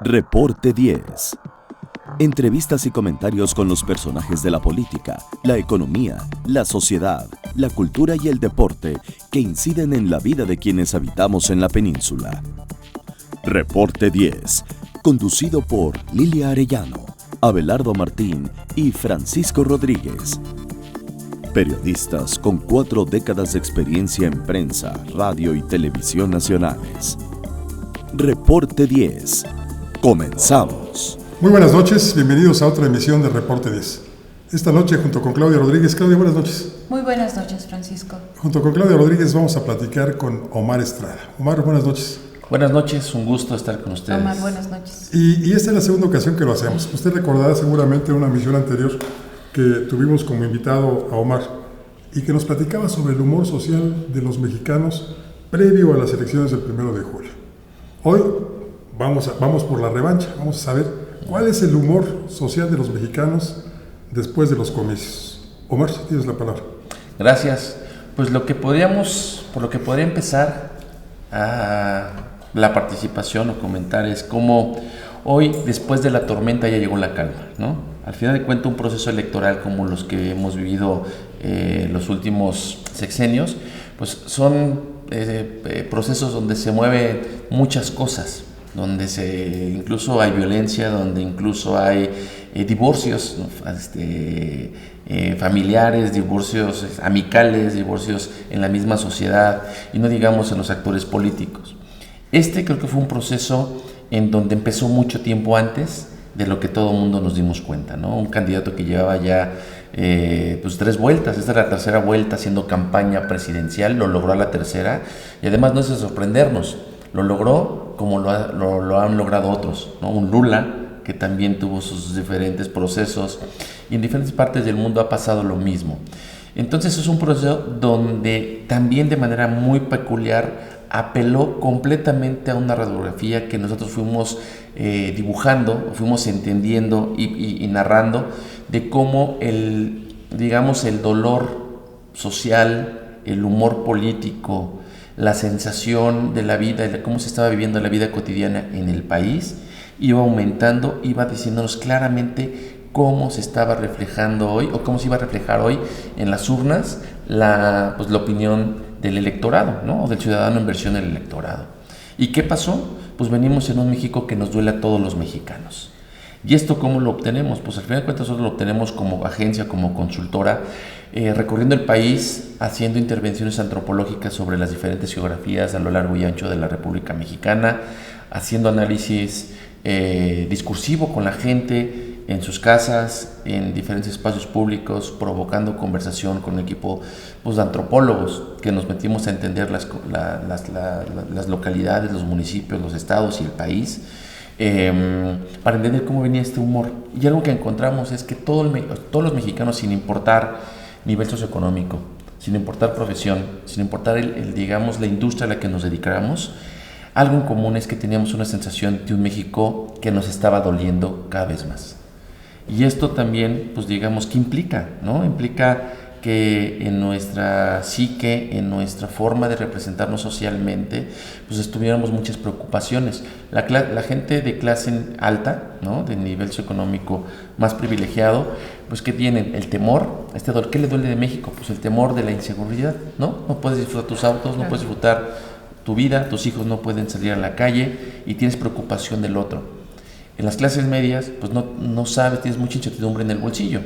Reporte 10. Entrevistas y comentarios con los personajes de la política, la economía, la sociedad, la cultura y el deporte que inciden en la vida de quienes habitamos en la península. Reporte 10, conducido por Lilia Arellano, Abelardo Martín y Francisco Rodríguez. Periodistas con 4 décadas de experiencia en prensa, radio y televisión nacionales. Reporte 10. Comenzamos. Muy buenas noches, bienvenidos a otra emisión de Reporte 10. Esta noche junto con Claudia Rodríguez. Claudia, buenas noches. Muy buenas noches, Francisco. Junto con Claudia Rodríguez vamos a platicar con Omar Estrada. Omar, buenas noches. Buenas noches, un gusto estar con ustedes. Omar, buenas noches. Y esta es la segunda ocasión que lo hacemos. Usted recordará seguramente una emisión anterior que tuvimos como invitado a Omar y que nos platicaba sobre el humor social de los mexicanos previo a las elecciones del 1 de julio. Hoy vamos por la revancha, vamos a saber cuál es el humor social de los mexicanos después de los comicios. Omar, si tienes la palabra. Gracias. Pues por lo que podría empezar a la participación o comentar es cómo hoy, después de la tormenta, ya llegó la calma, ¿no? Al final de cuentas, un proceso electoral como los que hemos vivido los últimos sexenios, pues son procesos donde se mueven muchas cosas, donde incluso hay violencia, donde incluso hay divorcios, ¿no? Familiares, divorcios amicales, divorcios en la misma sociedad y no digamos en los actores políticos. Creo que fue un proceso en donde empezó mucho tiempo antes de lo que todo el mundo nos dimos cuenta, ¿no? Un candidato que llevaba ya 3 vueltas, esta es la tercera vuelta haciendo campaña presidencial, lo logró a la tercera y además no es de sorprendernos, lo logró como lo han logrado otros, ¿no? Un Lula que también tuvo sus diferentes procesos y en diferentes partes del mundo ha pasado lo mismo. Entonces es un proceso donde también de manera muy peculiar apeló completamente a una radiografía que nosotros fuimos dibujando, fuimos entendiendo y narrando de cómo el dolor social, el humor político, la sensación de la vida, de cómo se estaba viviendo la vida cotidiana en el país, iba aumentando, iba diciéndonos claramente cómo se estaba reflejando hoy o cómo se iba a reflejar hoy en las urnas la opinión del electorado, ¿no? O del ciudadano en versión del electorado. ¿Y qué pasó? Pues venimos en un México que nos duele a todos los mexicanos. ¿Y esto cómo lo obtenemos? Pues al final de cuentas nosotros lo obtenemos como agencia, como consultora, recorriendo el país, haciendo intervenciones antropológicas sobre las diferentes geografías a lo largo y ancho de la República Mexicana, haciendo análisis discursivo con la gente en sus casas, en diferentes espacios públicos, provocando conversación con un equipo de antropólogos que nos metimos a entender las localidades, los municipios, los estados y el país, para entender cómo venía este humor. Y algo que encontramos es que todos los mexicanos, sin importar nivel socioeconómico, sin importar profesión, sin importar la industria a la que nos dedicáramos, algo en común es que teníamos una sensación de un México que nos estaba doliendo cada vez más. Y esto también, ¿qué implica? ¿No? Implica que en nuestra psique, en nuestra forma de representarnos socialmente, tuviéramos muchas preocupaciones. La gente de clase alta, ¿no? De nivel socioeconómico más privilegiado, ¿qué tienen? El temor, dolor. ¿Qué le duele de México? Pues el temor de la inseguridad, ¿no? No puedes disfrutar tus autos, no puedes disfrutar tu vida, tus hijos no pueden salir a la calle y tienes preocupación del otro. En las clases medias, no sabes, tienes mucha incertidumbre en el bolsillo,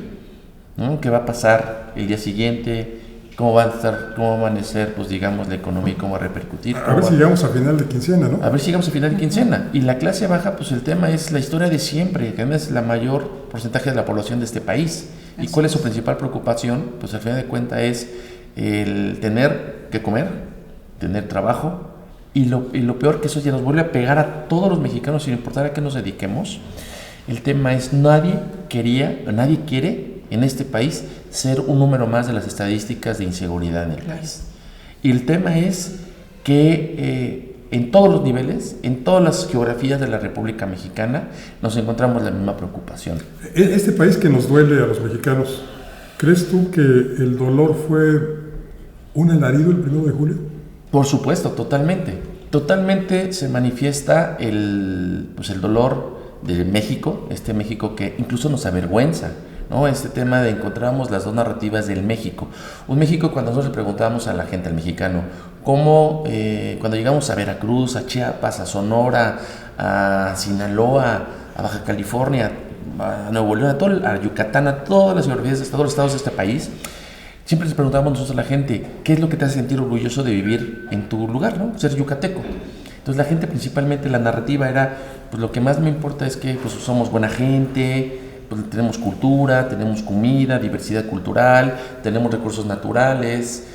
¿no? ¿Qué va a pasar el día siguiente? ¿Cómo va a amanecer, la economía y cómo va a repercutir? A ver si llegamos a final de quincena, ¿no? A ver si llegamos a final de quincena. Y la clase baja, el tema es la historia de siempre, que es la mayor porcentaje de la población de este país. ¿Y cuál es su principal preocupación? Pues al final de cuentas es el tener que comer, tener trabajo. Y lo peor que eso ya nos vuelve a pegar a todos los mexicanos sin importar a qué nos dediquemos. El tema es nadie quiere en este país ser un número más de las estadísticas de inseguridad en el país. Y el tema es que en todos los niveles, en todas las geografías de la República Mexicana, nos encontramos la misma preocupación. Este país que nos duele a los mexicanos, ¿crees tú que el dolor fue un alarido el 1 de julio? Por supuesto, totalmente. Totalmente se manifiesta el dolor de México, este México que incluso nos avergüenza, ¿no? Este tema de encontramos las dos narrativas del México. Un México, cuando nosotros le preguntábamos a la gente, al mexicano, cómo cuando llegamos a Veracruz, a Chiapas, a Sonora, a Sinaloa, a Baja California, a Nuevo León, a Yucatán, a todas las geografías, a todos los estados de este país, siempre les preguntábamos nosotros a la gente, ¿qué es lo que te hace sentir orgulloso de vivir en tu lugar, ¿no? Ser yucateco. Entonces la gente, principalmente la narrativa era, pues lo que más me importa es que pues, somos buena gente, pues, tenemos cultura, tenemos comida, diversidad cultural, tenemos recursos naturales,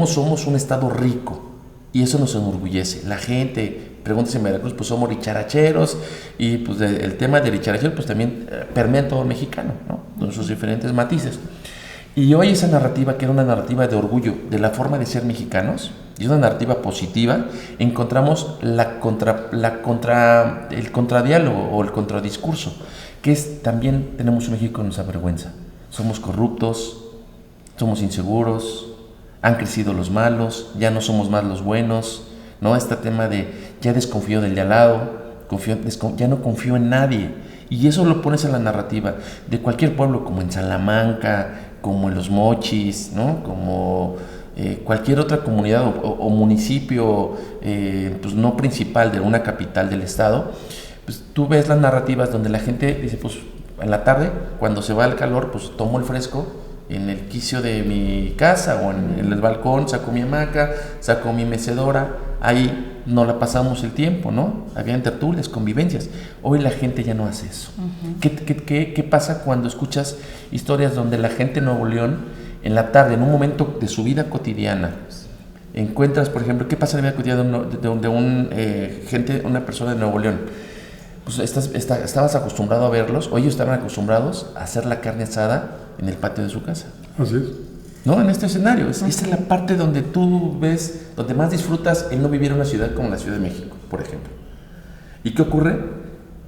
somos un estado rico y eso nos enorgullece. La gente, pregúntese en Veracruz, pues somos richaracheros y pues el tema de richarachero pues también permea en todo el mexicano, ¿no? Con sus diferentes matices. Y hoy esa narrativa, que era una narrativa de orgullo de la forma de ser mexicanos, y es una narrativa positiva, encontramos el contradiálogo o el contradiscurso, que es también tenemos un México que nos avergüenza. Somos corruptos, somos inseguros, han crecido los malos, ya no somos más los buenos, ¿no? Este tema de ya desconfío del de al lado, ya no confío en nadie. Y eso lo pones en la narrativa de cualquier pueblo, como en Salamanca, como en Los Mochis, ¿no? Como cualquier otra comunidad o municipio pues no principal de una capital del estado, pues tú ves las narrativas donde la gente dice, pues en la tarde, cuando se va el calor, pues tomo el fresco en el quicio de mi casa o en el balcón, saco mi hamaca, saco mi mecedora, ahí no la pasamos el tiempo, ¿no? Habían tertulias, convivencias. Hoy la gente ya no hace eso. Uh-huh. ¿Qué pasa cuando escuchas historias donde la gente de Nuevo León, en la tarde, en un momento de su vida cotidiana, encuentras, por ejemplo, qué pasa en la vida cotidiana de una persona de Nuevo León? Pues estabas acostumbrado a verlos, o ellos estaban acostumbrados a hacer la carne asada en el patio de su casa. Así es. No, en este escenario, esta es la parte donde tú ves, donde más disfrutas el no vivir en una ciudad como la Ciudad de México, por ejemplo. ¿Y qué ocurre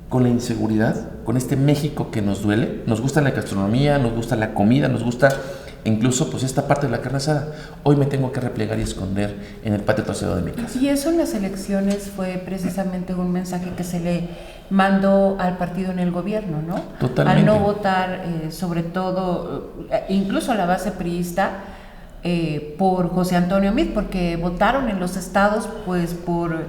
con la inseguridad, con este México que nos duele? Nos gusta la gastronomía, nos gusta la comida, nos gusta incluso pues esta parte de la carne asada. Hoy me tengo que replegar y esconder en el patio trasero de mi casa. Y eso en las elecciones fue precisamente un mensaje que se le mandó al partido en el gobierno, ¿no? Totalmente. Al no votar, sobre todo, incluso a la base priista, por José Antonio Meade, porque votaron en los estados, pues por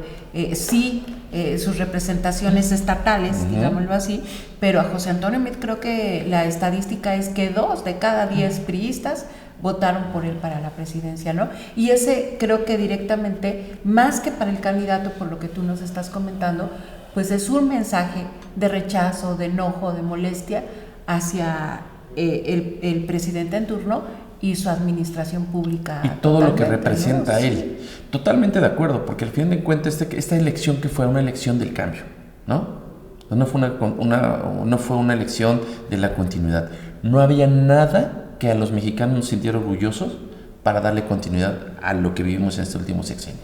sus representaciones estatales, uh-huh, digámoslo así, pero a José Antonio Meade creo que la estadística es que 2 de cada 10 priistas votaron por él para la presidencia, ¿no? Y ese creo que directamente, más que para el candidato, por lo que tú nos estás comentando, pues es un mensaje de rechazo, de enojo, de molestia hacia el presidente en turno y su administración pública. Y todo lo que representa, ¿no?, él. Totalmente de acuerdo, porque al fin de cuentas esta elección que fue una elección del cambio, ¿no? No fue una elección de la continuidad. No había nada que a los mexicanos nos sintiera orgullosos para darle continuidad a lo que vivimos en este último sexenio.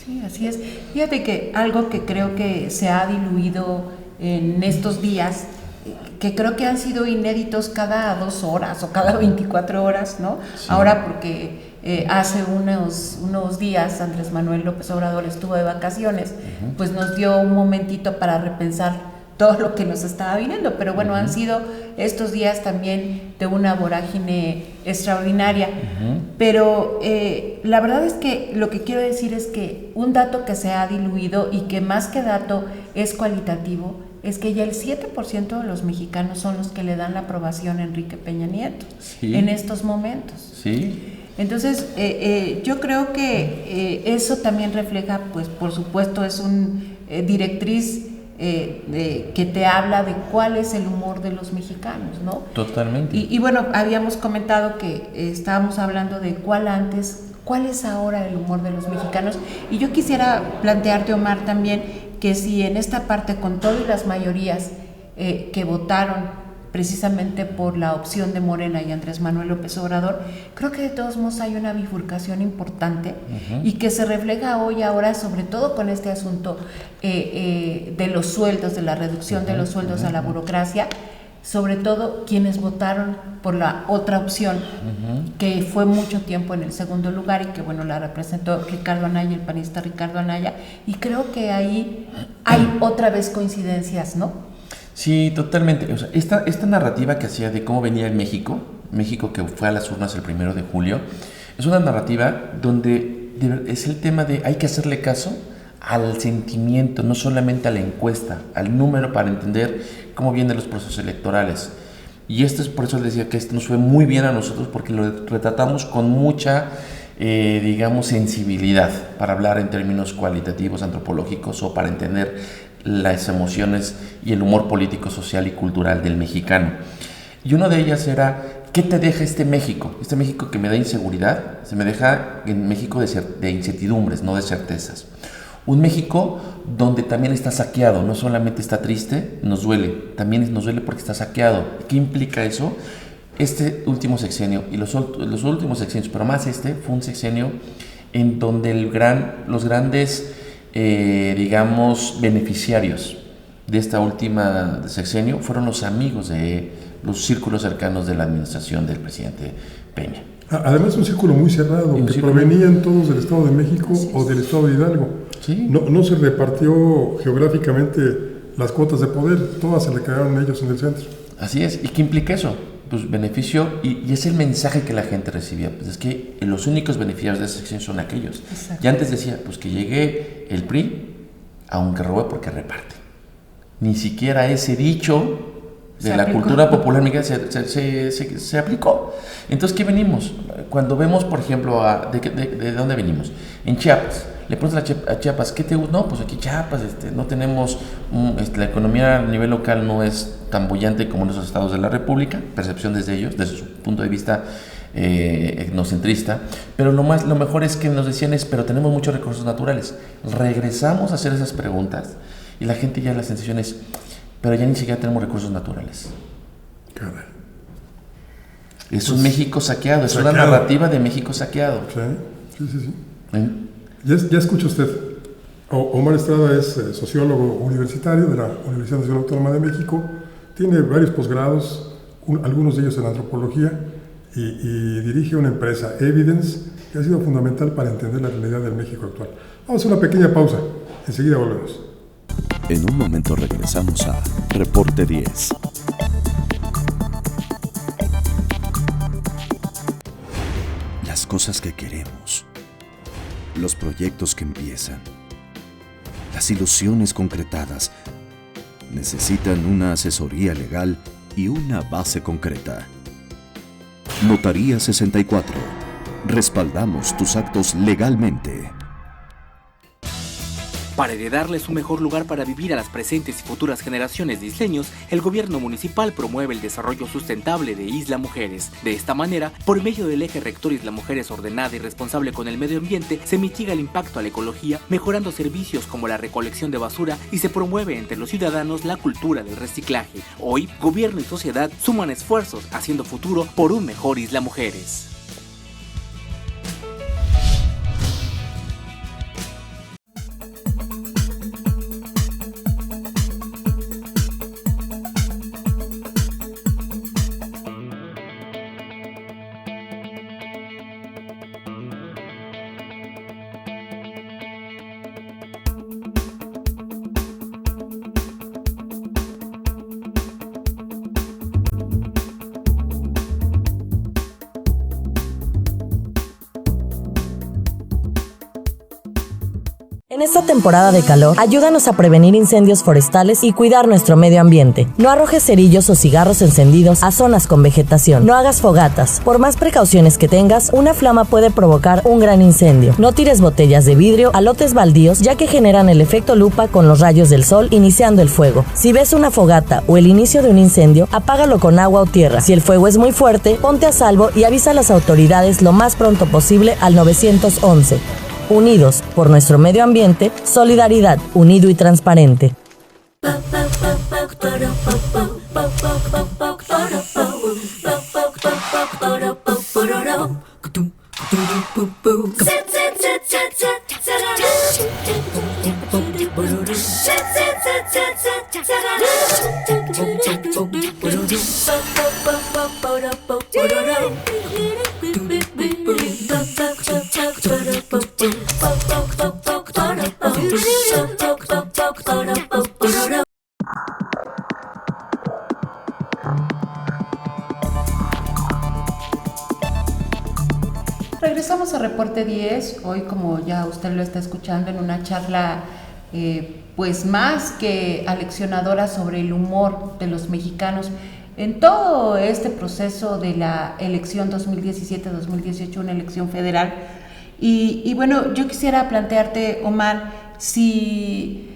Sí, así es. Fíjate que algo que creo que se ha diluido en estos días, que creo que han sido inéditos cada 2 horas o cada 24 horas, ¿no? Sí. Ahora porque hace unos días Andrés Manuel López Obrador estuvo de vacaciones, uh-huh, pues nos dio un momentito para repensar todo lo que nos estaba viniendo, pero bueno, uh-huh, han sido estos días también de una vorágine extraordinaria, uh-huh, pero la verdad es que lo que quiero decir es que un dato que se ha diluido y que más que dato es cualitativo, es que ya el 7% de los mexicanos son los que le dan la aprobación a Enrique Peña Nieto, sí, en estos momentos. Sí. Entonces, yo creo que eso también refleja, pues por supuesto, es un directriz que te habla de cuál es el humor de los mexicanos, ¿no? Totalmente. Y bueno, habíamos comentado que estábamos hablando de cuál es ahora el humor de los mexicanos, y yo quisiera plantearte, Omar, también que si en esta parte, con todas las mayorías que votaron precisamente por la opción de Morena y Andrés Manuel López Obrador, creo que de todos modos hay una bifurcación importante, uh-huh, y que se refleja hoy ahora, sobre todo con este asunto de los sueldos, de la reducción, uh-huh, de los sueldos, uh-huh, a la burocracia. sobre todo quienes votaron por la otra opción, que fue mucho tiempo en el segundo lugar y que bueno, la representó Ricardo Anaya, el panista Ricardo Anaya, y creo que ahí hay otra vez coincidencias, ¿no? Sí, totalmente. O sea, esta narrativa que hacía de cómo venía el México que fue a las urnas el 1 de julio, es una narrativa donde es el tema de hay que hacerle caso al sentimiento, no solamente a la encuesta, al número para entender cómo vienen los procesos electorales. Y esto es por eso les decía que esto nos fue muy bien a nosotros porque lo retratamos con mucha, digamos, sensibilidad para hablar en términos cualitativos, antropológicos o para entender las emociones y el humor político, social y cultural del mexicano. Y una de ellas era, ¿qué te deja este México? Este México que me da inseguridad, se me deja en México de incertidumbres, no de certezas. Un México donde también está saqueado, no solamente está triste, nos duele, también nos duele porque está saqueado. ¿Qué implica eso? Este último sexenio y los últimos sexenios, pero más fue un sexenio en donde los grandes, digamos, beneficiarios de esta última sexenio fueron los amigos de los círculos cercanos de la administración del presidente Peña. Además, un círculo muy cerrado, que provenían todos del Estado de México o del Estado de Hidalgo. ¿Sí? No se repartió geográficamente las cuotas de poder, todas se le quedaron ellos en el centro. Así es. ¿Y qué implica eso? Pues beneficio, y es el mensaje que la gente recibía. Pues es que los únicos beneficiarios de esa sección son aquellos. Exacto. Y antes decía, pues que llegue el PRI, aunque robe porque reparte. Ni siquiera ese dicho de la cultura popular mexicana se aplicó. Entonces, ¿qué venimos? Cuando vemos, por ejemplo, ¿de dónde venimos? En Chiapas. Le preguntas a Chiapas, ¿qué te gusta? No, pues aquí Chiapas, no tenemos, la economía a nivel local no es tan bullante como en los estados de la República, percepción desde ellos, desde su punto de vista etnocentrista, pero lo mejor es que nos decían pero tenemos muchos recursos naturales. Regresamos a hacer esas preguntas y la gente ya la sensación es, pero ya ni siquiera tenemos recursos naturales. Caray. Es un México saqueado, es una narrativa de México saqueado. Sí. Ya escucha usted. Omar Estrada es sociólogo universitario de la Universidad Nacional Autónoma de México, tiene varios posgrados, algunos de ellos en antropología, y dirige una empresa, Evidence, que ha sido fundamental para entender la realidad del México actual. Vamos a una pequeña pausa, enseguida volvemos. En un momento regresamos a Reporte 10. Las cosas que queremos, los proyectos que empiezan, las ilusiones concretadas, necesitan una asesoría legal y una base concreta. Notaría 64. Respaldamos tus actos legalmente. Para heredarles un mejor lugar para vivir a las presentes y futuras generaciones de isleños, el gobierno municipal promueve el desarrollo sustentable de Isla Mujeres. De esta manera, por medio del eje rector Isla Mujeres ordenada y responsable con el medio ambiente, se mitiga el impacto a la ecología, mejorando servicios como la recolección de basura y se promueve entre los ciudadanos la cultura del reciclaje. Hoy, gobierno y sociedad suman esfuerzos haciendo futuro por un mejor Isla Mujeres. En esta temporada de calor, ayúdanos a prevenir incendios forestales y cuidar nuestro medio ambiente. No arrojes cerillos o cigarros encendidos a zonas con vegetación. No hagas fogatas. Por más precauciones que tengas, una flama puede provocar un gran incendio. No tires botellas de vidrio a lotes baldíos, ya que generan el efecto lupa con los rayos del sol iniciando el fuego. Si ves una fogata o el inicio de un incendio, apágalo con agua o tierra. Si el fuego es muy fuerte, ponte a salvo y avisa a las autoridades lo más pronto posible al 911. Unidos por nuestro medio ambiente, solidaridad, unido y transparente. Regresamos a Reporte 10, hoy como ya usted lo está escuchando en una charla pues más que aleccionadora sobre el humor de los mexicanos en todo este proceso de la elección 2017-2018, una elección federal. Y bueno, yo quisiera plantearte, Omar, si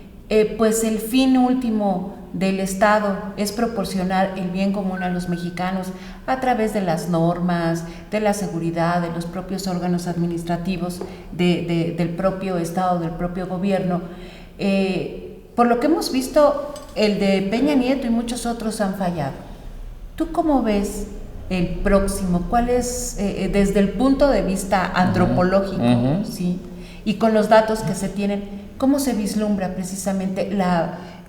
pues el fin último del Estado es proporcionar el bien común a los mexicanos a través de las normas, de la seguridad, de los propios órganos administrativos del propio Estado, del propio gobierno. Por lo que hemos visto, el de Peña Nieto y muchos otros han fallado. ¿Tú cómo ves el próximo? ¿Cuál es, desde el punto de vista antropológico, ¿sí? Y con los datos que se tienen, cómo se vislumbra precisamente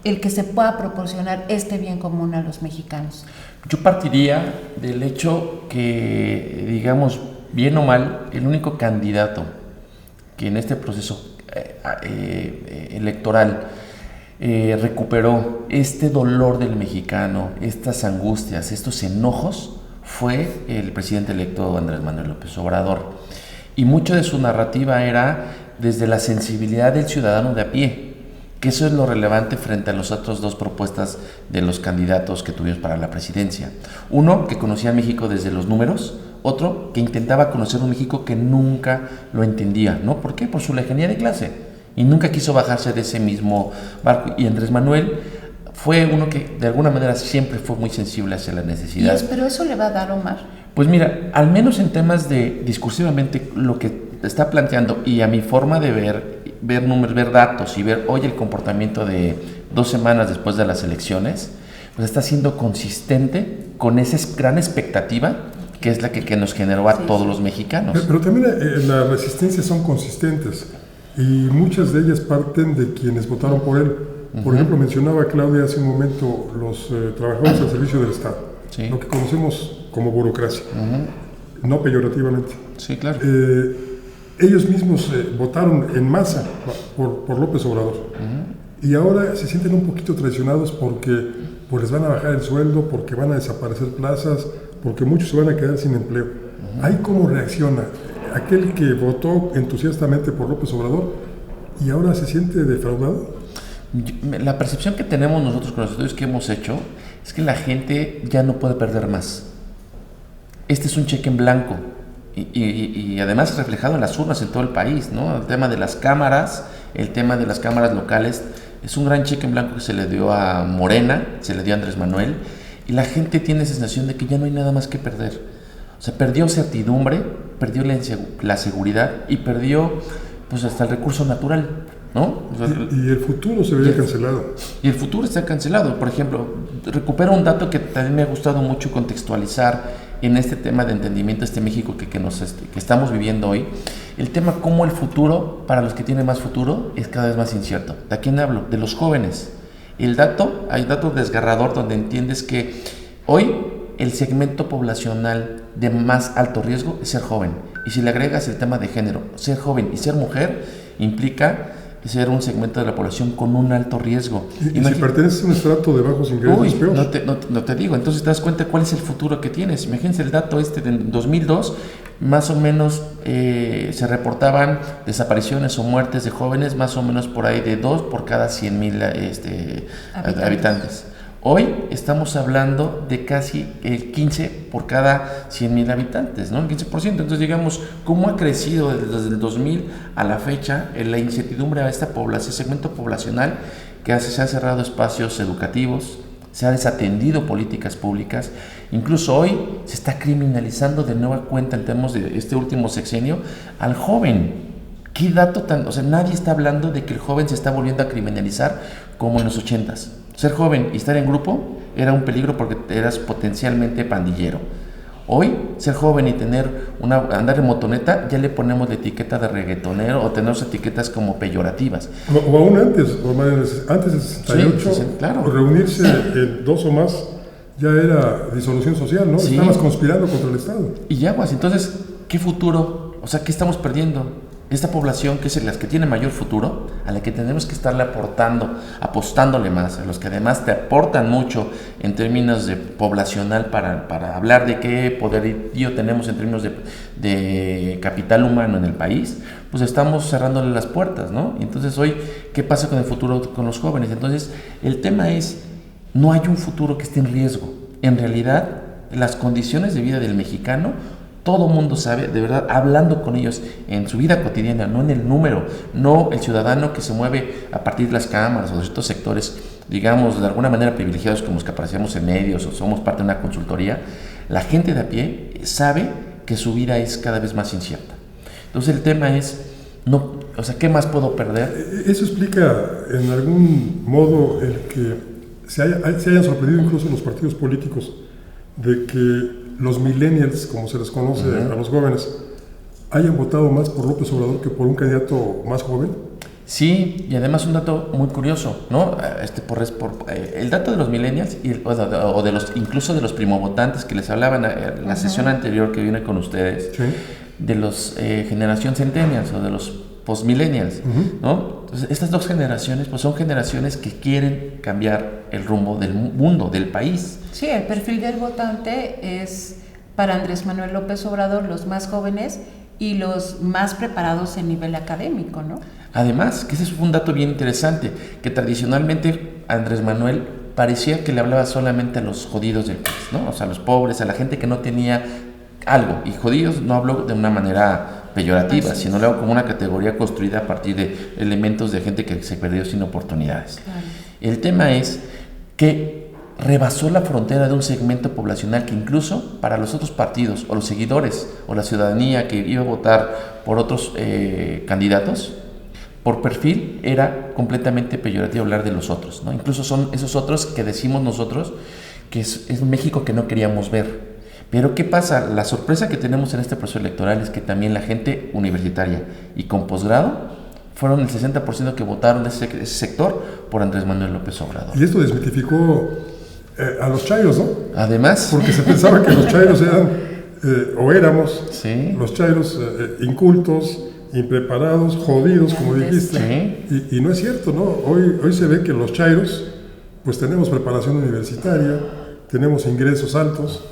el que se pueda proporcionar este bien común a los mexicanos? Yo partiría del hecho que, digamos, bien o mal, el único candidato que en este proceso electoral recuperó este dolor del mexicano, estas angustias, estos enojos, fue el presidente electo Andrés Manuel López Obrador. Y mucho de su narrativa era desde la sensibilidad del ciudadano de a pie, que eso es lo relevante frente a las otras dos propuestas de los candidatos que tuvimos para la presidencia. Uno, que conocía a México desde los números; otro, que intentaba conocer un México que nunca lo entendía, ¿no? ¿Por qué? Por su lejanía de clase, y nunca quiso bajarse de ese mismo barco. Y Andrés Manuel fue uno que de alguna manera siempre fue muy sensible hacia la necesidad. ¿Pero eso le va a dar, Omar? Pues mira, al menos en temas de discursivamente lo que está planteando, y a mi forma de ver números, ver datos y ver hoy el comportamiento de 2 semanas después de las elecciones, pues está siendo consistente con esa gran expectativa que es la que nos generó a todos los mexicanos. Pero también las resistencias son consistentes y muchas de ellas parten de quienes votaron por él. Por ejemplo, mencionaba Claudia hace un momento los trabajadores al servicio del Estado, lo que conocemos como burocracia, no peyorativamente. Sí, claro. Ellos mismos votaron en masa por López Obrador, y ahora se sienten un poquito traicionados porque pues les van a bajar el sueldo, porque van a desaparecer plazas, porque muchos se van a quedar sin empleo. ¿Ahí cómo reacciona aquel que votó entusiastamente por López Obrador y ahora se siente defraudado? La percepción que tenemos nosotros con los estudios que hemos hecho es que la gente ya no puede perder más. Este es un cheque en blanco y además reflejado en las urnas en todo el país, ¿no? El tema de las cámaras locales es un gran cheque en blanco que se le dio a Morena, se le dio a Andrés Manuel, y la gente tiene esa sensación de que ya no hay nada más que perder. O sea, perdió certidumbre, perdió la seguridad y perdió pues hasta el recurso natural, ¿no? O sea, y el futuro se veía cancelado. Y el futuro está cancelado. Por ejemplo, recupero un dato que también me ha gustado mucho contextualizar en este tema de entendimiento de este México que estamos viviendo hoy. El tema cómo el futuro, para los que tienen más futuro, es cada vez más incierto. ¿De quién hablo? De los jóvenes. Hay dato desgarrador donde entiendes que hoy el segmento poblacional de más alto riesgo es ser joven. Y si le agregas el tema de género, ser joven y ser mujer implica ser un segmento de la población con un alto riesgo. Y si perteneces a un estrato de bajos ingresos, es peor. No te digo, entonces te das cuenta cuál es el futuro que tienes. Imagínense el dato de 2002, más o menos se reportaban desapariciones o muertes de jóvenes, más o menos por ahí de 2 por cada 100,000 habitantes. Hoy estamos hablando de casi el 15 por cada 100,000 habitantes, ¿no? El 15%. Entonces, digamos, ¿cómo ha crecido desde el 2000 a la fecha la incertidumbre a esta población, segmento poblacional, que se han cerrado espacios educativos, se ha desatendido políticas públicas? Incluso hoy se está criminalizando de nueva cuenta en términos de este último sexenio al joven. ¿Qué dato tan...? O sea, nadie está hablando de que el joven se está volviendo a criminalizar como en los 80s. Ser joven y estar en grupo era un peligro porque eras potencialmente pandillero. Hoy, ser joven y andar en motoneta, ya le ponemos la etiqueta de reggaetonero o tenemos etiquetas como peyorativas. O aún antes, antes de 68, sí, claro. Reunirse en 2 o más ya era disolución social, ¿no? Sí. Estabas conspirando contra el Estado. Y aguas, entonces, ¿qué futuro? O sea, ¿qué estamos perdiendo? Esta población, que es la que tiene mayor futuro, a la que tenemos que estarle apostándole más, a los que además te aportan mucho en términos de poblacional para hablar de qué poderío tenemos en términos de capital humano en el país, pues estamos cerrándole las puertas, ¿no? Entonces hoy, ¿qué pasa con el futuro con los jóvenes? Entonces, el tema es, no hay un futuro que esté en riesgo. En realidad, las condiciones de vida del mexicano, todo mundo sabe, de verdad, hablando con ellos en su vida cotidiana, no en el número, no el ciudadano que se mueve a partir de las cámaras o de ciertos sectores, digamos, de alguna manera privilegiados como los que aparecemos en medios o somos parte de una consultoría. La gente de a pie sabe que su vida es cada vez más incierta. Entonces el tema es, ¿qué más puedo perder? Eso explica en algún modo el que se hayan sorprendido incluso los partidos políticos de que los millennials, como se les conoce a los jóvenes, hayan votado más por López Obrador que por un candidato más joven. Sí, y además un dato muy curioso, ¿no? El dato de los millennials incluso de los primovotantes que les hablaban en la sesión anterior que vine con ustedes, sí, de los generación centennials o de los postmillennials, ¿no? Entonces, estas dos generaciones pues son generaciones que quieren cambiar el rumbo del mundo, del país. Sí, el perfil del votante es para Andrés Manuel López Obrador los más jóvenes y los más preparados en nivel académico, ¿no? Además, que ese es un dato bien interesante, que tradicionalmente Andrés Manuel parecía que le hablaba solamente a los jodidos del país, ¿no? O sea, a los pobres, a la gente que no tenía algo. Y jodidos no hablo de una manera peyorativa, sino lo hago como una categoría construida a partir de elementos de gente que se perdió sin oportunidades. Claro. El tema es que rebasó la frontera de un segmento poblacional que incluso para los otros partidos o los seguidores o la ciudadanía que iba a votar por otros candidatos, por perfil era completamente peyorativo hablar de los otros, ¿no? Incluso son esos otros que decimos nosotros que es un México que no queríamos ver. Pero ¿qué pasa? La sorpresa que tenemos en este proceso electoral es que también la gente universitaria y con posgrado fueron el 60% que votaron de ese sector por Andrés Manuel López Obrador. Y esto desmitificó a los chairos, ¿no? Además. Porque se pensaba que los chairos eran, o éramos, sí, los chairos incultos, impreparados, jodidos, como dijiste. Sí. Y no es cierto, ¿no? Hoy se ve que los chairos, pues tenemos preparación universitaria, tenemos ingresos altos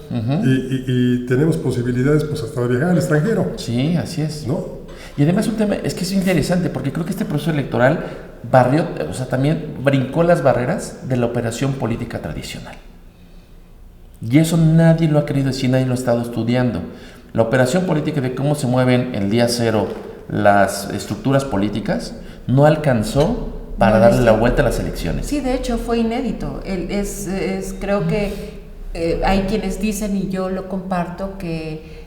y tenemos posibilidades pues hasta de viajar al extranjero. Sí, así es. ¿No? Y además un tema, es que es interesante porque creo que este proceso electoral también brincó las barreras de la operación política tradicional. Y eso nadie lo ha querido decir, nadie lo ha estado estudiando. La operación política de cómo se mueven el día cero las estructuras políticas no alcanzó para darle la vuelta a las elecciones. Sí, de hecho fue inédito. Creo que hay quienes dicen, y yo lo comparto, que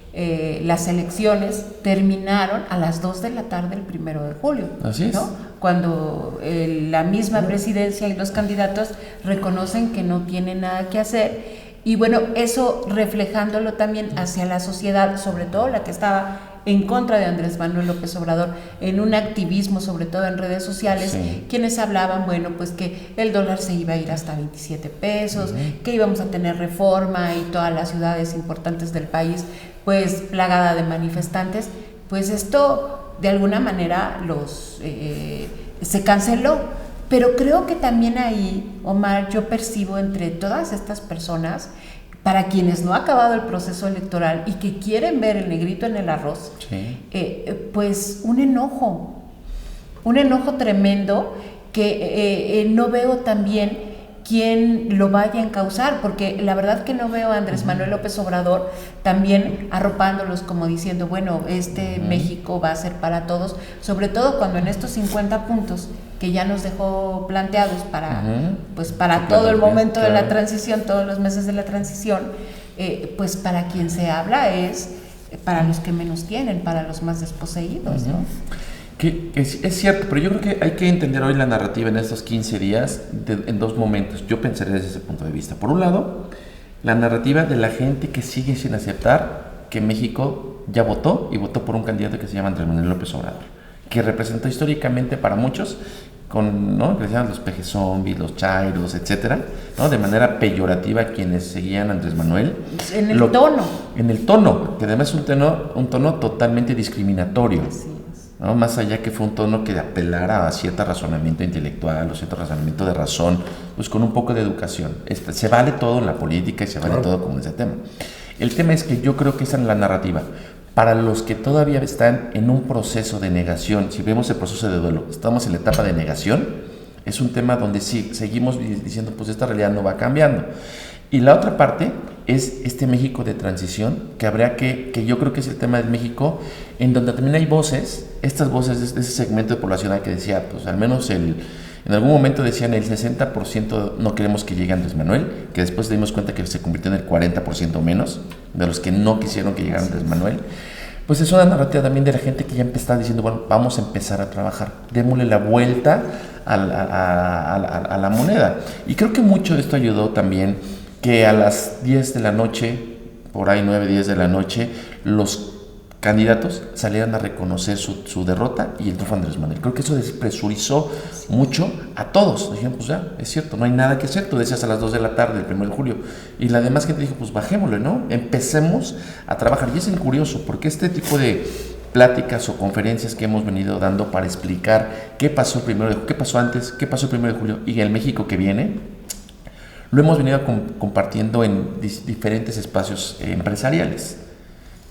las elecciones terminaron a las 2 de la tarde el 1 de julio. Así es. ¿No? Cuando la misma presidencia y los candidatos reconocen que no tienen nada que hacer. Y bueno, eso reflejándolo también hacia la sociedad, sobre todo la que estaba en contra de Andrés Manuel López Obrador, en un activismo, sobre todo en redes sociales, sí, quienes hablaban, bueno, pues que el dólar se iba a ir hasta 27 pesos, que íbamos a tener reforma y todas las ciudades importantes del país, pues plagada de manifestantes. Pues esto, de alguna manera, se canceló. Pero creo que también ahí, Omar, yo percibo entre todas estas personas, para quienes no ha acabado el proceso electoral y que quieren ver el negrito en el arroz, sí, pues un enojo tremendo que no veo también quién lo vaya a encauzar, porque la verdad que no veo a Andrés Manuel López Obrador también arropándolos como diciendo, bueno, México va a ser para todos, sobre todo cuando en estos 50 puntos que ya nos dejó planteados para todo el momento de la transición, todos los meses de la transición, pues para quien se habla es para los que menos tienen, para los más desposeídos, ¿no? Que es cierto, pero yo creo que hay que entender hoy la narrativa en estos 15 días en dos momentos. Yo pensaré desde ese punto de vista. Por un lado, la narrativa de la gente que sigue sin aceptar que México ya votó y votó por un candidato que se llama Andrés Manuel López Obrador, que representó históricamente para muchos, ¿no? Que decían los peje zombies, los chairos, etcétera, ¿no? De manera peyorativa quienes seguían a Andrés Manuel. En el tono. En el tono, que además es un tono totalmente discriminatorio. Así es. ¿No? Más allá que fue un tono que apelara a cierto razonamiento intelectual o cierto razonamiento de razón, pues con un poco de educación. Se vale todo en la política y se vale todo con ese tema. El tema es que yo creo que esa es la narrativa. Para los que todavía están en un proceso de negación, si vemos el proceso de duelo, estamos en la etapa de negación, es un tema donde sí seguimos diciendo, pues esta realidad no va cambiando. Y la otra parte es este México de transición, que habría que yo creo que es el tema del México, en donde también hay voces, estas voces de ese segmento de población que decía, pues al menos en algún momento decían el 60% no queremos que llegue Andrés Manuel, que después nos dimos cuenta que se convirtió en el 40% menos de los que no quisieron que llegara Andrés Manuel. Pues es una narrativa también de la gente que ya está diciendo, bueno, vamos a empezar a trabajar, démosle la vuelta a la moneda. Y creo que mucho de esto ayudó también que a las 10 de la noche, por ahí 9, 10 de la noche, los candidatos salieran a reconocer su derrota y el triunfo de Andrés Manuel. Creo que eso despresurizó mucho a todos. Dijeron, pues ya, es cierto, no hay nada que hacer. Tú decías a las 2 de la tarde, el 1 de julio. Y la demás gente dijo, pues bajémosle, ¿no? Empecemos a trabajar. Y es curioso, porque este tipo de pláticas o conferencias que hemos venido dando para explicar qué pasó qué pasó antes, qué pasó el 1 de julio y el México que viene, lo hemos venido compartiendo en diferentes espacios empresariales,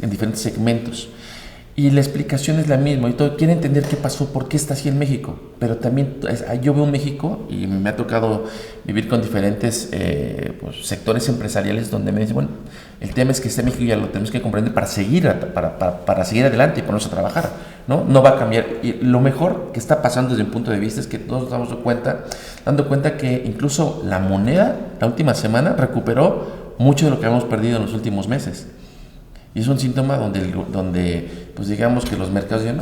en diferentes segmentos. Y la explicación es la misma. Y todo quiere entender qué pasó, por qué está así en México. Pero también yo veo un México, y me ha tocado vivir con diferentes sectores empresariales donde me dicen, bueno, el tema es que este México ya lo tenemos que comprender para seguir adelante y ponernos a trabajar, ¿no? No va a cambiar. Y lo mejor que está pasando desde mi punto de vista es que todos nos damos dando cuenta que incluso la moneda, la última semana, recuperó mucho de lo que habíamos perdido en los últimos meses. Y es un síntoma donde pues digamos que los mercados dicen,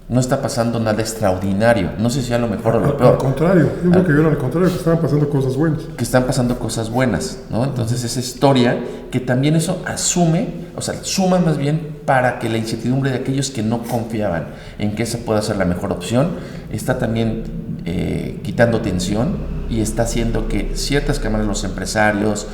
no está pasando nada extraordinario. No sé si a lo mejor o lo peor. Al contrario, yo creo que vieron al contrario, que estaban pasando cosas buenas. Que están pasando cosas buenas, ¿no? Entonces esa historia que también eso suma más bien para que la incertidumbre de aquellos que no confiaban en que esa pueda ser la mejor opción, está también quitando tensión y está haciendo que ciertas cámaras, los empresarios,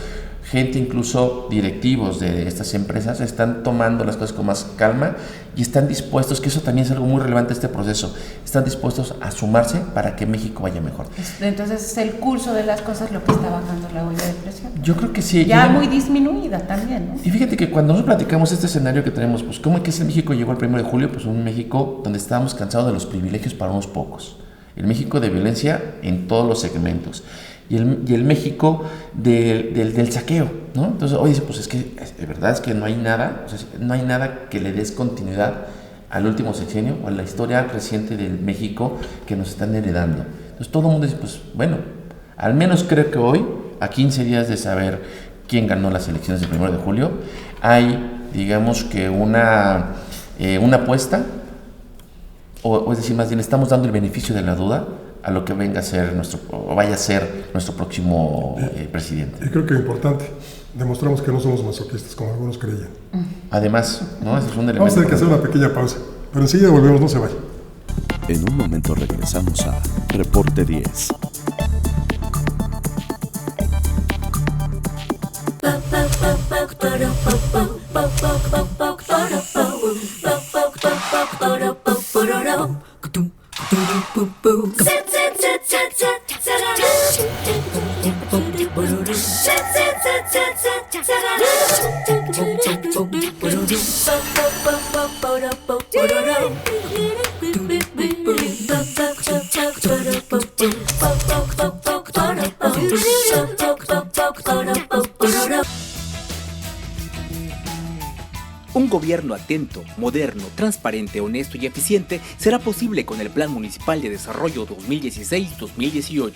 gente, incluso directivos de estas empresas, están tomando las cosas con más calma y están dispuestos, que eso también es algo muy relevante de este proceso, están dispuestos a sumarse para que México vaya mejor. Entonces es el curso de las cosas lo que está bajando la olla de presión. Yo creo que sí. Ya muy disminuida también, ¿no? Y fíjate que cuando nosotros platicamos este escenario que tenemos, pues ¿cómo es que ese México llegó el 1 de julio? Pues un México donde estábamos cansados de los privilegios para unos pocos. El México de violencia en todos los segmentos. Y el México del saqueo, ¿no? Entonces, oye, pues es que de verdad es que no hay nada, no hay nada que le des continuidad al último sexenio o a la historia reciente del México que nos están heredando. Entonces todo el mundo dice, pues bueno, al menos creo que hoy, a 15 días de saber quién ganó las elecciones del 1 de julio, hay, digamos que una apuesta, o es decir, más bien estamos dando el beneficio de la duda a lo que vaya a ser nuestro próximo presidente. Y creo que es importante, demostramos que no somos masoquistas como algunos creían. Además, ¿no? Ese es un elemento. Vamos a tener que hacer una pequeña pausa, pero enseguida volvemos, no se vaya. En un momento regresamos a Reporte 10. Un gobierno atento, moderno, transparente, honesto y eficiente será posible con el Plan Municipal de Desarrollo 2016-2018.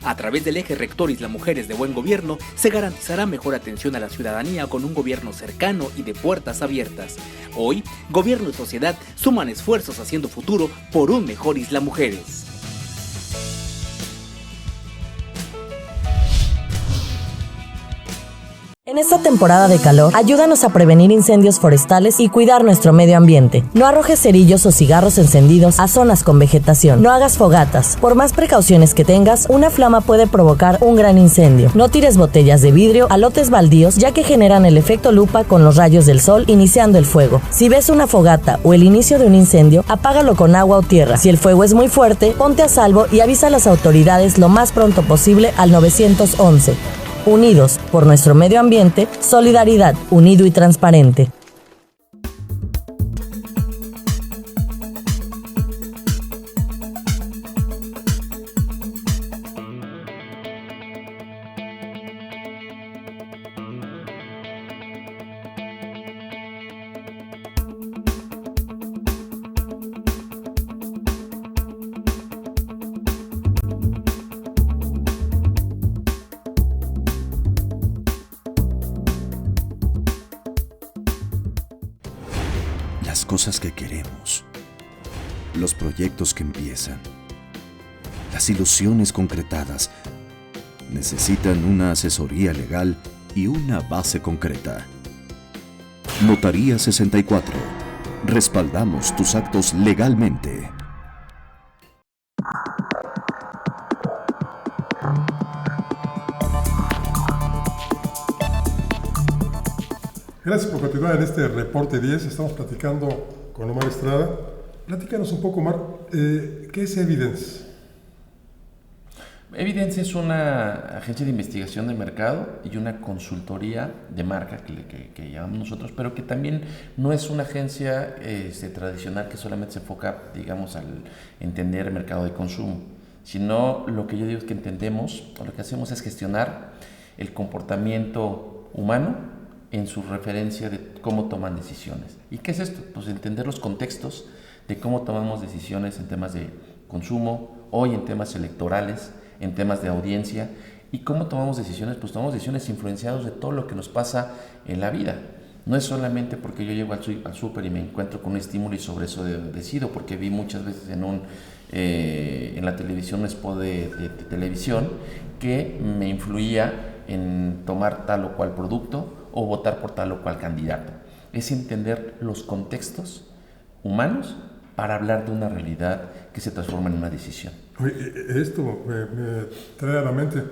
A través del eje rector Isla Mujeres de Buen Gobierno se garantizará mejor atención a la ciudadanía con un gobierno cercano y de puertas abiertas. Hoy, gobierno y sociedad suman esfuerzos haciendo futuro por un mejor Isla Mujeres. En esta temporada de calor, ayúdanos a prevenir incendios forestales y cuidar nuestro medio ambiente. No arrojes cerillos o cigarros encendidos a zonas con vegetación. No hagas fogatas. Por más precauciones que tengas, una flama puede provocar un gran incendio. No tires botellas de vidrio a lotes baldíos, ya que generan el efecto lupa con los rayos del sol iniciando el fuego. Si ves una fogata o el inicio de un incendio, apágalo con agua o tierra. Si el fuego es muy fuerte, ponte a salvo y avisa a las autoridades lo más pronto posible al 911. Unidos por nuestro medio ambiente, solidaridad, unido y transparente. Las cosas que queremos, los proyectos que empiezan, las ilusiones concretadas, necesitan una asesoría legal y una base concreta. Notaría 64. Respaldamos tus actos legalmente. Gracias por continuar en este Reporte 10. Estamos platicando con Omar Estrada. Platícanos un poco, Omar, ¿qué es Evidence? Evidence es una agencia de investigación de mercado y una consultoría de marca que llamamos nosotros, pero que también no es una agencia tradicional que solamente se enfoca, digamos, al entender el mercado de consumo, sino lo que yo digo es que entendemos, o lo que hacemos es gestionar el comportamiento humano en su referencia de cómo toman decisiones. ¿Y qué es esto? Pues entender los contextos de cómo tomamos decisiones en temas de consumo, hoy en temas electorales, en temas de audiencia, y cómo tomamos decisiones. Pues tomamos decisiones influenciadas de todo lo que nos pasa en la vida. No es solamente porque yo llego al súper y me encuentro con un estímulo y sobre eso decido, porque vi muchas veces en la televisión un spot de televisión que me influía en tomar tal o cual producto o votar por tal o cual candidato. Es entender los contextos humanos para hablar de una realidad que se transforma en una decisión. Oye, esto me trae a la mente,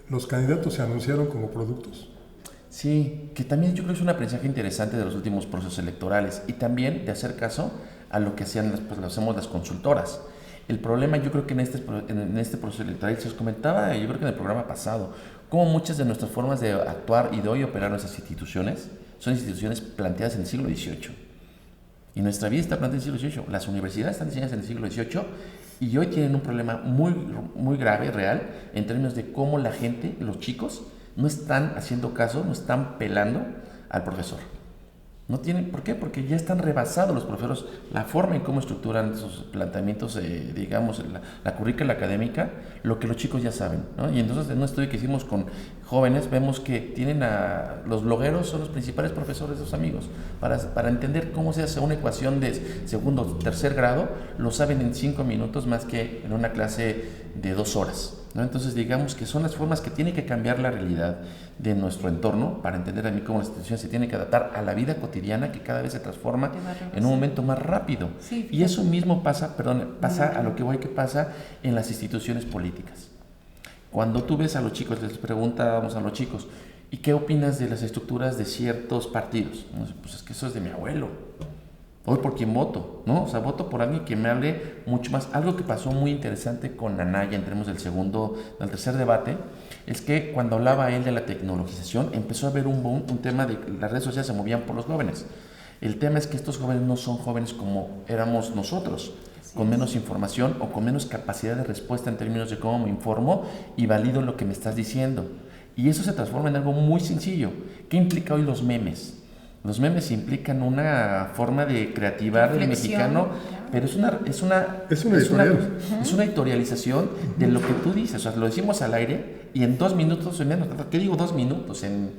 ¿los candidatos se anunciaron como productos? Sí, que también yo creo que es un aprendizaje interesante de los últimos procesos electorales y también de hacer caso a lo que hacían lo hacemos las consultoras. El problema yo creo que en este proceso electoral, se os comentaba, yo creo que en el programa pasado, como muchas de nuestras formas de actuar y de hoy operar nuestras instituciones son instituciones planteadas en el siglo XVIII. Y nuestra vida está planteada en el siglo XVIII. Las universidades están diseñadas en el siglo XVIII y hoy tienen un problema muy, muy grave, real, en términos de cómo la gente, los chicos, no están haciendo caso, no están pelando al profesor. No tienen, ¿por qué? Porque ya están rebasados los profesores, la forma en cómo estructuran sus planteamientos, digamos, la currícula académica, lo que los chicos ya saben, ¿no? Y entonces en un estudio que hicimos con jóvenes, vemos que tienen los blogueros son los principales profesores de sus amigos. Para entender cómo se hace una ecuación de segundo o tercer grado, lo saben en 5 minutos más que en una clase de 2 horas. ¿No? Entonces digamos que son las formas que tiene que cambiar la realidad de nuestro entorno para entender a mí cómo la institución se tiene que adaptar a la vida cotidiana que cada vez se transforma en un momento más rápido. Sí, y eso mismo pasa a lo que voy que pasa en las instituciones políticas. Cuando tú ves a los chicos, les preguntábamos a los chicos, ¿y qué opinas de las estructuras de ciertos partidos? Pues es que eso es de mi abuelo. Hoy por quién voto, ¿no? O sea, voto por alguien que me hable mucho más. Algo que pasó muy interesante con Anaya en términos del tercer debate, es que cuando hablaba él de la tecnologización, empezó a haber un boom, un tema de las redes sociales se movían por los jóvenes. El tema es que estos jóvenes no son jóvenes como éramos nosotros, con menos información o con menos capacidad de respuesta en términos de cómo me informo y valido lo que me estás diciendo. Y eso se transforma en algo muy sencillo. ¿Qué implica hoy los memes? Los memes implican una forma de creativar del mexicano, pero es una editorialización de lo que tú dices. O sea, lo decimos al aire y en 2 minutos, ¿qué digo 2 minutos? En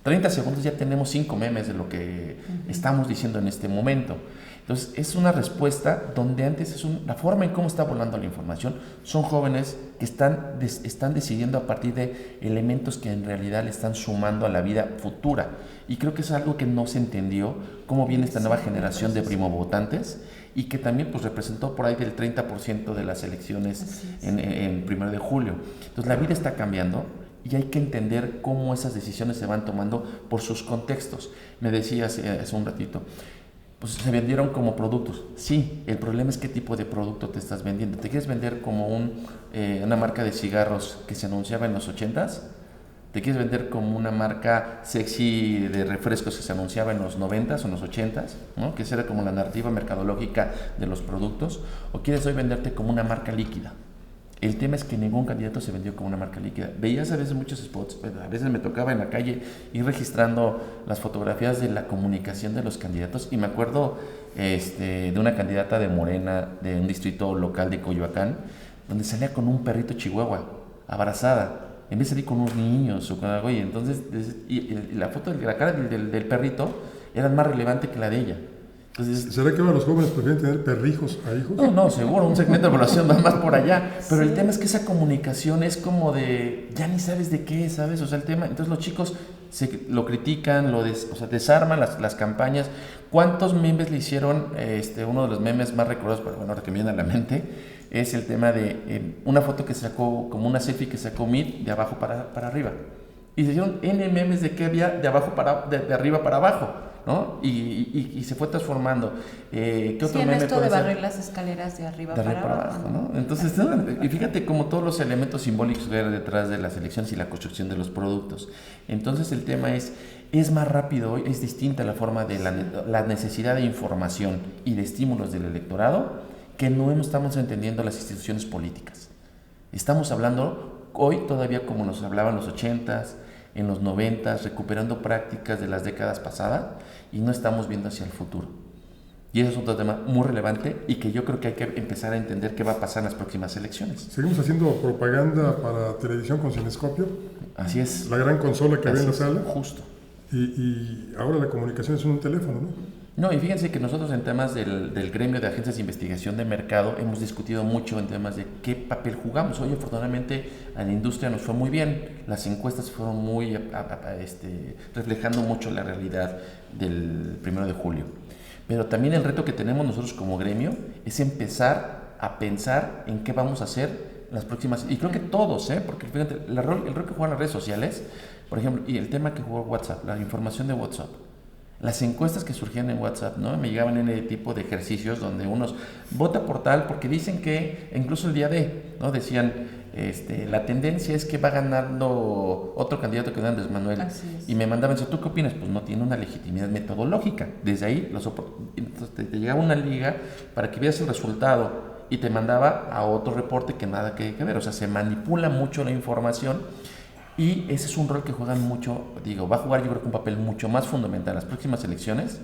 30 segundos ya tenemos 5 memes de lo que estamos diciendo en este momento. Entonces, es una respuesta donde antes la forma en cómo está volando la información. Son jóvenes que están decidiendo a partir de elementos que en realidad le están sumando a la vida futura. Y creo que es algo que no se entendió, cómo viene esta nueva generación de primovotantes y que también pues representó por ahí del 30% de las elecciones en 1 de julio. Entonces, la vida está cambiando. Y hay que entender cómo esas decisiones se van tomando por sus contextos. Me decías hace un ratito, pues se vendieron como productos. Sí, el problema es qué tipo de producto te estás vendiendo. ¿Te quieres vender como una marca de cigarros que se anunciaba en los 80s? ¿Te quieres vender como una marca sexy de refrescos que se anunciaba en los 90s o en los 80s? ¿No? Que esa era como la narrativa mercadológica de los productos. ¿O quieres hoy venderte como una marca líquida? El tema es que ningún candidato se vendió como una marca líquida. Veías a veces muchos spots, a veces me tocaba en la calle ir registrando las fotografías de la comunicación de los candidatos y me acuerdo de una candidata de Morena, de un distrito local de Coyoacán, donde salía con un perrito chihuahua, abrazada, en vez de salir con unos niños o con algo, y entonces y la foto de la cara del perrito era más relevante que la de ella. Entonces, ¿será que ahora los jóvenes prefieren tener perrijos a hijos? No, seguro, un segmento de población va más por allá, pero el tema es que esa comunicación es como de, ya ni sabes de qué, ¿sabes? O sea, el tema, entonces los chicos lo critican, desarman las campañas. ¿Cuántos memes le hicieron? Uno de los memes más recordados, pero bueno, ahora que me viene a la mente, es el tema de una foto que sacó, como una selfie que sacó Meet de abajo para arriba. Y se hicieron N memes de que había de arriba para abajo, ¿no? Y se fue transformando. ¿Qué otro meme esto puede de ser? barrer las escaleras de arriba para abajo, ¿no? Entonces, y fíjate como todos los elementos simbólicos que hay detrás de las elecciones y la construcción de los productos. Entonces, el tema es más rápido hoy, es distinta la forma de la necesidad de información y de estímulos del electorado que no estamos entendiendo las instituciones políticas. Estamos hablando hoy todavía como nos hablaban en los 80s, en los 90s, recuperando prácticas de las décadas pasadas y no estamos viendo hacia el futuro. Y eso es otro tema muy relevante y que yo creo que hay que empezar a entender qué va a pasar en las próximas elecciones. ¿Seguimos haciendo propaganda para televisión con cinescopio? Así es. La gran consola que había en la sala. Justo. Y ahora la comunicación es un teléfono, ¿no? No, y fíjense que nosotros en temas del gremio de agencias de investigación de mercado hemos discutido mucho en temas de qué papel jugamos. Hoy afortunadamente a la industria nos fue muy bien, las encuestas fueron muy reflejando mucho la realidad del 1 de julio. Pero también el reto que tenemos nosotros como gremio es empezar a pensar en qué vamos a hacer las próximas, y creo que todos, porque fíjate, el rol que juegan las redes sociales, por ejemplo, y el tema que jugó WhatsApp, la información de WhatsApp. Las encuestas que surgían en WhatsApp, ¿no? Me llegaban en ese tipo de ejercicios donde unos vota por tal, porque dicen que incluso el día ¿no? Decían, la tendencia es que va ganando otro candidato que es Andrés Manuel. Y me mandaban, ¿tú qué opinas? Pues no tiene una legitimidad metodológica. Desde ahí entonces te llegaba una liga para que vieras el resultado y te mandaba a otro reporte que nada que ver. O sea, se manipula mucho la información. Y ese es un rol que juegan mucho, va a jugar yo creo que un papel mucho más fundamental en las próximas elecciones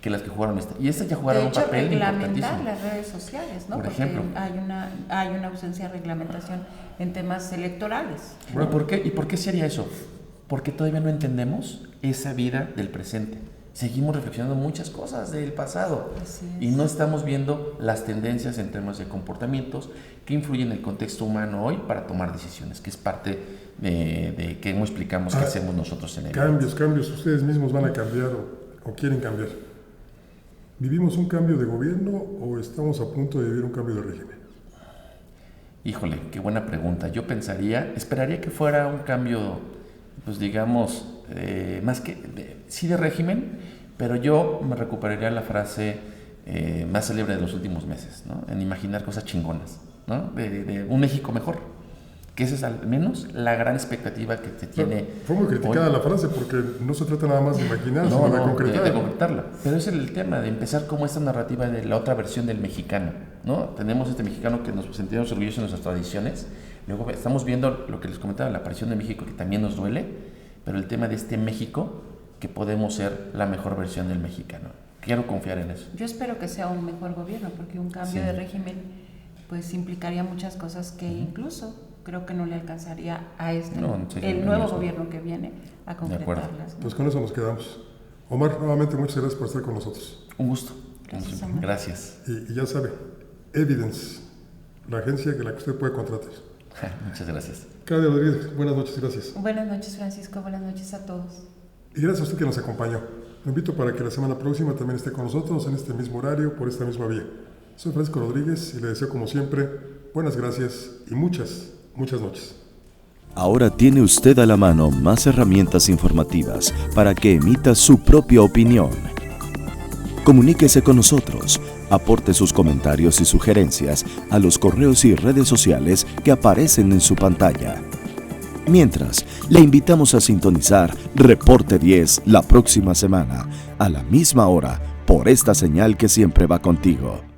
que las que jugaron esta. Y estas ya jugaron un papel importantísimo. Reglamentar las redes sociales, ¿no? Por ejemplo. Hay una ausencia de reglamentación en temas electorales. Bueno, ¿y por qué sería eso? Porque todavía no entendemos esa vida del presente. Seguimos reflexionando muchas cosas del pasado y no estamos viendo las tendencias en temas de comportamientos que influyen en el contexto humano hoy para tomar decisiones, que es parte de cómo explicamos qué hacemos nosotros en el Cambios, ustedes mismos van a cambiar o quieren cambiar. ¿Vivimos un cambio de gobierno o estamos a punto de vivir un cambio de régimen? Híjole, qué buena pregunta. Yo esperaría que fuera un cambio, pues digamos, más que sí de régimen, pero yo me recuperaría la frase más célebre de los últimos meses, ¿no? En imaginar cosas chingonas, ¿no? De un México mejor, que esa es al menos la gran expectativa que se tiene. Fue muy criticada la frase porque no se trata nada más de imaginar, sino de concretarla. Pero es el tema de empezar como esta narrativa de la otra versión del mexicano, ¿no? Tenemos este mexicano que nos sentimos orgullosos de nuestras tradiciones. Luego estamos viendo lo que les comentaba, la aparición de México, que también nos duele, pero el tema de este México, que podemos ser la mejor versión del mexicano. Quiero confiar en eso. Yo espero que sea un mejor gobierno, porque un cambio de régimen pues implicaría muchas cosas que incluso creo que no le alcanzaría a el nuevo gobierno que viene a De acuerdo. concretarlas, ¿no? Pues con eso nos quedamos. Omar, nuevamente muchas gracias por estar con nosotros. Un gusto. Gracias, Omar. Gracias. Y ya sabe, Evidence, la agencia que usted puede contratar. Muchas gracias. Claudia Rodríguez, buenas noches, gracias. Buenas noches, Francisco. Buenas noches a todos. Y gracias a usted que nos acompañó. Lo invito para que la semana próxima también esté con nosotros en este mismo horario, por esta misma vía. Soy Francisco Rodríguez y le deseo como siempre buenas gracias y muchas noches. Ahora tiene usted a la mano más herramientas informativas para que emita su propia opinión. Comuníquese con nosotros, aporte sus comentarios y sugerencias a los correos y redes sociales que aparecen en su pantalla. Mientras, le invitamos a sintonizar Reporte 10 la próxima semana, a la misma hora, por esta señal que siempre va contigo.